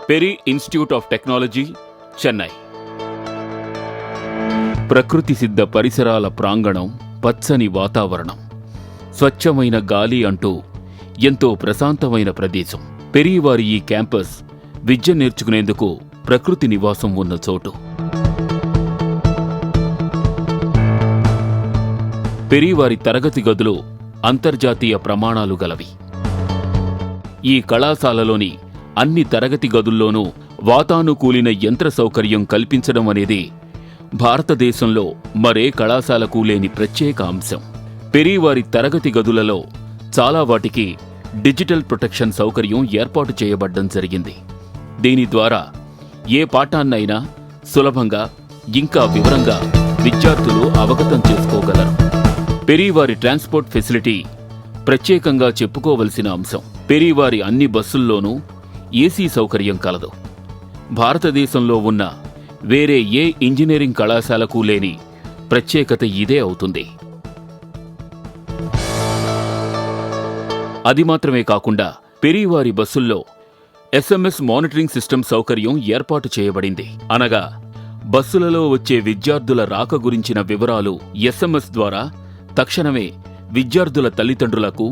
Peri institute of technology, Chennai. ప్రకృతి సిద్ధ పరిసరాల ప్రాంగణం, పచ్చని వాతావరణం, స్వచ్ఛమైన గాలి అంటూ ఎంతో ప్రశాంతమైన ప్రదేశం. పెరీ వారి ఈ క్యాంపస్ విద్య నేర్చుకునేందుకు ప్రకృతి నివాసం ఉన్న చోటు. పెరీ వారి తరగతి గదులు అంతర్జాతీయ ప్రమాణాలు గలవి. ఈ కళాశాలలోని అన్ని తరగతి గదుల్లోనూ వాతానుకూలిన యంత్ర సౌకర్యం కల్పించడం అనేది భారతదేశంలో మరే కళాశాలకు లేని ప్రత్యేక అంశం. పెరీ వారి తరగతి గదులలో చాలా వాటికి డిజిటల్ ప్రొటెక్షన్ సౌకర్యం ఏర్పాటు చేయబడ్డం జరిగింది. దీని ద్వారా ఏ పాఠాన్నైనా సులభంగా ఇంకా వివరంగా విద్యార్థులు అవగతం చేసుకోగలరు. పెరీ వారి ట్రాన్స్పోర్ట్ ఫెసిలిటీ ప్రత్యేకంగా చెప్పుకోవలసిన అంశం. పెరీ వారి అన్ని బస్సుల్లోనూ ఏసీ సౌకర్యం కలదు. భారతదేశంలో ఉన్న వేరే ఏ ఇంజనీరింగ్ కళాశాలకు లేని ప్రత్యేకత ఇదే అవుతుంది. అది మాత్రమే కాకుండా పెరీ వారి బస్సుల్లో SMS మానిటరింగ్ సిస్టమ్ సౌకర్యం ఏర్పాటు చేయబడింది. అనగా బస్సులలో వచ్చే విద్యార్థుల రాక గురించిన వివరాలు SMS ద్వారా తక్షణమే విద్యార్థుల తల్లిదండ్రులకు,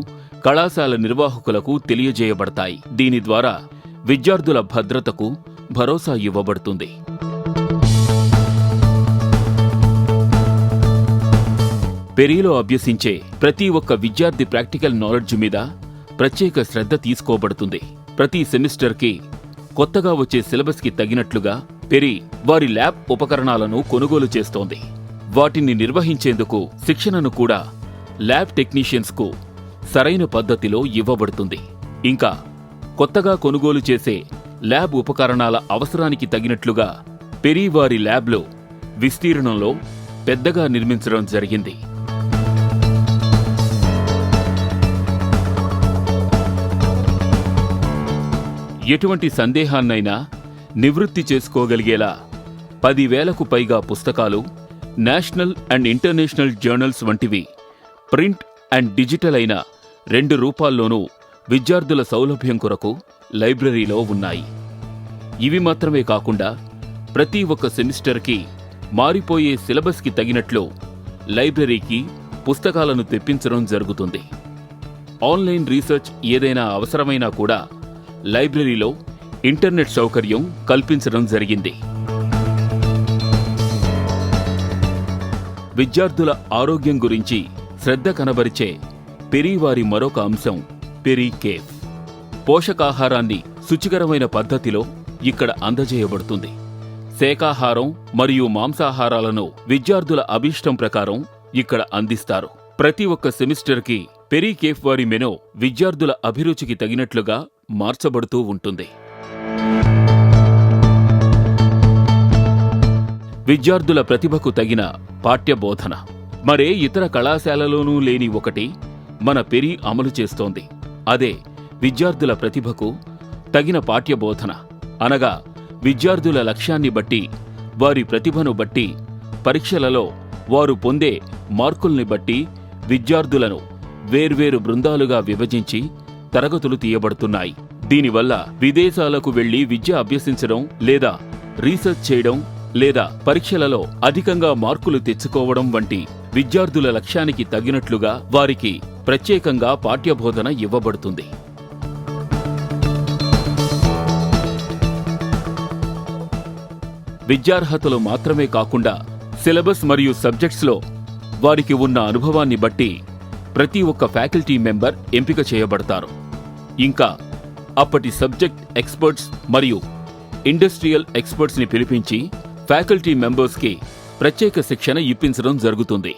కళాశాల నిర్వాహకులకు తెలియజేయబడతాయి. దీని ద్వారా విద్యార్థుల భద్రతకు భరోసా ఇవ్వబడుతుంది. పెరీలో అభ్యసించే ప్రతి ఒక్క విద్యార్థి ప్రాక్టికల్ నాలెడ్జ్ మీద ప్రత్యేక శ్రద్ధ తీసుకోబడుతుంది. ప్రతి సెమిస్టర్కి కొత్తగా వచ్చే సిలబస్కి తగినట్లుగా పెరీ వారి ల్యాబ్ ఉపకరణాలను కొనుగోలు చేస్తోంది. వాటిని నిర్వహించేందుకు శిక్షణను కూడా ల్యాబ్ టెక్నీషియన్స్కు సరైన పద్ధతిలో ఇవ్వబడుతుంది. ఇంకా కొత్తగా కొనుగోలు చేసే ల్యాబ్ ఉపకరణాల అవసరానికి తగినట్లుగా పెరీ వారి ల్యాబ్లో విస్తీర్ణంలో పెద్దగా నిర్మించడం జరిగింది. ఎటువంటి సందేహాన్నైనా నివృత్తి చేసుకోగలిగేలా 10,000కు పైగా పుస్తకాలు, నేషనల్ అండ్ ఇంటర్నేషనల్ జర్నల్స్ వంటివి ప్రింట్ అండ్ డిజిటల్ అయిన 2 రూపాల్లోనూ విద్యార్థుల సౌలభ్యం కొరకు లైబ్రరీలో ఉన్నాయి. ఇవి మాత్రమే కాకుండా ప్రతి ఒక్క సెమిస్టర్కి మారిపోయే సిలబస్కి తగినట్లు లైబ్రరీకి పుస్తకాలను తెప్పించడం జరుగుతుంది. ఆన్లైన్ రీసెర్చ్ ఏదైనా అవసరమైనా కూడా లైబ్రరీలో ఇంటర్నెట్ సౌకర్యం కల్పించడం జరిగింది. విద్యార్థుల ఆరోగ్యం గురించి శ్రద్ధ కనబరిచే పెరీ వారి మరొక అంశం పెరీ కేఫ్. పోషకాహారాన్ని శుచికరమైన పద్ధతిలో ఇక్కడ అందజేయబడుతుంది. శాకాహారం మరియు మాంసాహారాలను విద్యార్థుల అభీష్టం ప్రకారం ఇక్కడ అందిస్తారు. ప్రతి ఒక్క సెమిస్టర్కి పెరీ కేఫ్ వారి మెనూ విద్యార్థుల అభిరుచికి తగినట్లుగా మార్చబడుతూ ఉంటుంది. విద్యార్థుల ప్రతిభకు తగిన పాఠ్యబోధన మరే ఇతర కళాశాలలోనూ లేని ఒకటి మన పెరీ అమలు చేస్తోంది. అదే విద్యార్థుల ప్రతిభకు తగిన పాఠ్యబోధన. అనగా విద్యార్థుల లక్ష్యాన్ని బట్టి, వారి ప్రతిభను బట్టి, పరీక్షలలో వారు పొందే మార్కుల్ని బట్టి విద్యార్థులను వేర్వేరు బృందాలుగా విభజించి తరగతులు తీయబడుతున్నాయి. దీనివల్ల విదేశాలకు వెళ్లి విద్య అభ్యసించడం లేదా రీసెర్చ్ చేయడం లేదా పరీక్షలలో అధికంగా మార్కులు తెచ్చుకోవడం వంటి విద్యార్థుల లక్ష్యానికి తగినట్లుగా వారికి ప్రత్యేకంగా పాఠ్యబోధన ఇవ్వబడుతుంది. విద్యార్హతలు మాత్రమే కాకుండా సిలబస్ మరియు సబ్జెక్ట్స్లో వారికి ఉన్న అనుభవాన్ని బట్టి ప్రతి ఒక్క ఫ్యాకల్టీ మెంబర్ ఎంపిక చేయబడతారు. ఇంకా అప్పటి సబ్జెక్ట్ ఎక్స్పర్ట్స్ మరియు ఇండస్ట్రియల్ ఎక్స్పర్ట్స్ని పిలిపించి ఫ్యాకల్టీ మెంబర్స్కి ప్రత్యేక శిక్షణ ఇప్పించడం జరుగుతుంది.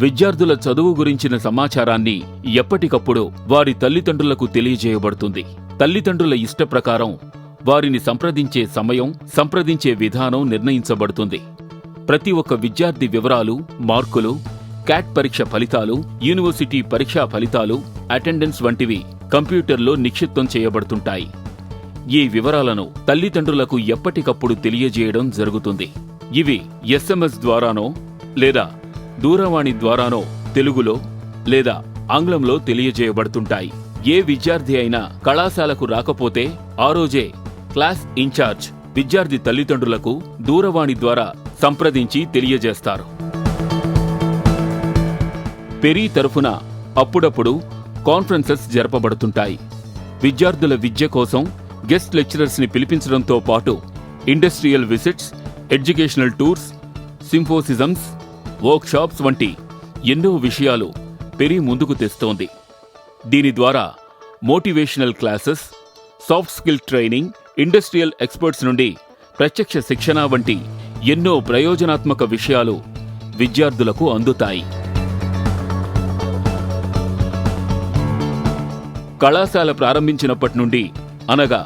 విద్యార్థుల చదువు గురించిన సమాచారాన్ని ఎప్పటికప్పుడు వారి తల్లిదండ్రులకు తెలియజేయబడుతుంది. తల్లిదండ్రుల ఇష్ట ప్రకారం వారిని సంప్రదించే సమయం, సంప్రదించే విధానం నిర్ణయించబడుతుంది. ప్రతి ఒక్క విద్యార్థి వివరాలు, మార్కులు, క్యాట్ పరీక్ష ఫలితాలు, యూనివర్సిటీ పరీక్షా ఫలితాలు, అటెండెన్స్ వంటివి కంప్యూటర్లో నిక్షిప్తం చేయబడుతుంటాయి. ఈ వివరాలను తల్లిదండ్రులకు ఎప్పటికప్పుడు తెలియజేయడం జరుగుతుంది. ఇవి SMS ద్వారానో లేదా దూరవాణి ద్వారానో తెలుగులో, లేదా ఆంగ్లంలో తెలియజేయబడుతుంటాయి. ఏ విద్యార్థి అయినా కళాశాలకు రాకపోతే ఆ రోజే క్లాస్ ఇన్ఛార్జ్ విద్యార్థి తల్లిదండ్రులకు దూరవాణి ద్వారా సంప్రదించి తెలియజేస్తారు. పెరీ తరఫున అప్పుడప్పుడు కాన్ఫరెన్సెస్ జరపబడుతుంటాయి. విద్యార్థుల విద్య కోసం గెస్ట్ లెక్చరర్స్ ని పిలిపించడంతో పాటు industrial visits, educational tours, symposiums, workshops వంటి ఎన్నో విషయాలు పెరీ ముందుకు తెస్తోంది. దీని ద్వారా motivational classes, soft skill training, industrial experts నుండి ప్రత్యక్ష శిక్షణ వంటి ఎన్నో ప్రయోజనాత్మక విషయాలు విద్యార్థులకు అందుతాయి. కళాశాల ప్రారంభించినప్పటి నుండి అనగా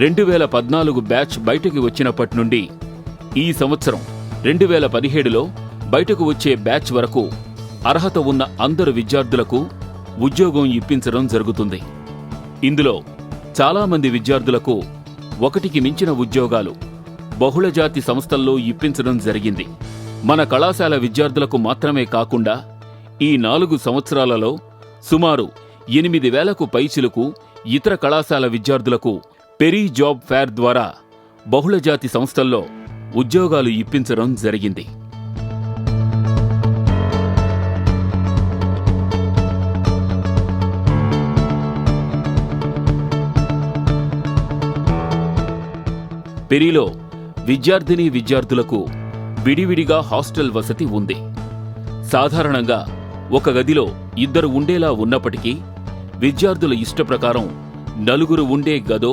2014 బ్యాచ్ బయటకు వచ్చినప్పటి నుండి ఈ సంవత్సరం 2017లో బయటకు వచ్చే బ్యాచ్ వరకు అర్హత ఉన్న అందరు విద్యార్థులకు ఉద్యోగం ఇప్పించడం జరుగుతుంది. ఇందులో చాలామంది విద్యార్థులకు ఒకటికి మించిన ఉద్యోగాలు బహుళజాతి సంస్థల్లో ఇప్పించడం జరిగింది. మన కళాశాల విద్యార్థులకు మాత్రమే కాకుండా ఈ 4 సంవత్సరాలలో సుమారు 8,000కు పైచిలకు ఇతర కళాశాల విద్యార్థులకు పెరీ జాబ్ ఫేర్ ద్వారా బహుళజాతి సంస్థల్లో ఉద్యోగాలు ఇప్పించడం జరిగింది. పెరీలో విద్యార్థినీ విద్యార్థులకు విడివిడిగా హాస్టల్ వసతి ఉంది. సాధారణంగా ఒక గదిలో 2 ఉండేలా ఉన్నప్పటికీ విద్యార్థుల ఇష్టప్రకారం 4 ఉండే గదో,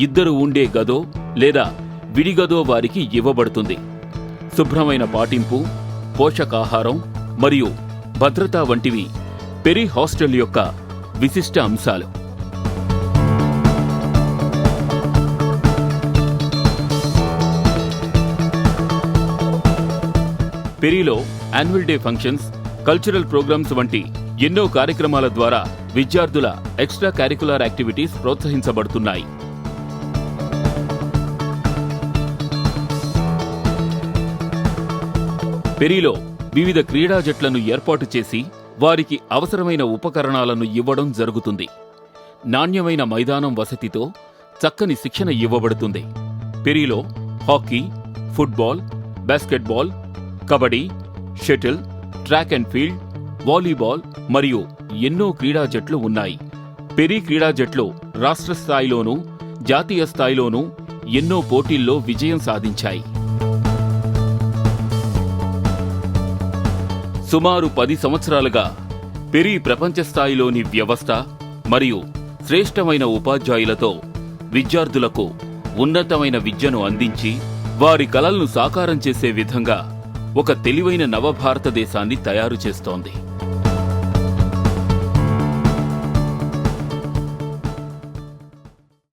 2 ఉండే గదో లేదా విడిగదో వారికి ఇవ్వబడుతుంది. శుభ్రమైన పాటింపు, పోషకాహారం మరియు భద్రత వంటివి పెరీ హాస్టల్ యొక్క విశిష్ట అంశాలు. పెరీలో annual day functions, cultural programmes వంటి ఎన్నో కార్యక్రమాల ద్వారా విద్యార్థుల ఎక్స్ట్రా కరికులర్ యాక్టివిటీస్ ప్రోత్సహించబడుతున్నాయి. పెరీలో వివిధ క్రీడా జట్లను ఏర్పాటు చేసి వారికి అవసరమైన ఉపకరణాలను ఇవ్వడం జరుగుతుంది. నాణ్యమైన మైదానం వసతితో చక్కని శిక్షణ ఇవ్వబడుతుంది. పెరీలో hockey, football, basketball, kabaddi, shuttle, track and field, volleyball మరియు ఎన్నో క్రీడా జట్లు ఉన్నాయి. పెరీ క్రీడా జట్లు రాష్ట్ర స్థాయిలోనూ జాతీయ స్థాయిలోనూ ఎన్నో పోటీల్లో విజయం సాధించాయి. సుమారు 10 సంవత్సరాలుగా పెరీ ప్రపంచ స్థాయిలోని వ్యవస్థ మరియు శ్రేష్టమైన ఉపాధ్యాయులతో విద్యార్థులకు ఉన్నతమైన విద్యను అందించి వారి కలలను సాకారం చేసే విధంగా ఒక తెలివైన నవభారతదేశాన్ని తయారు చేస్తోంది.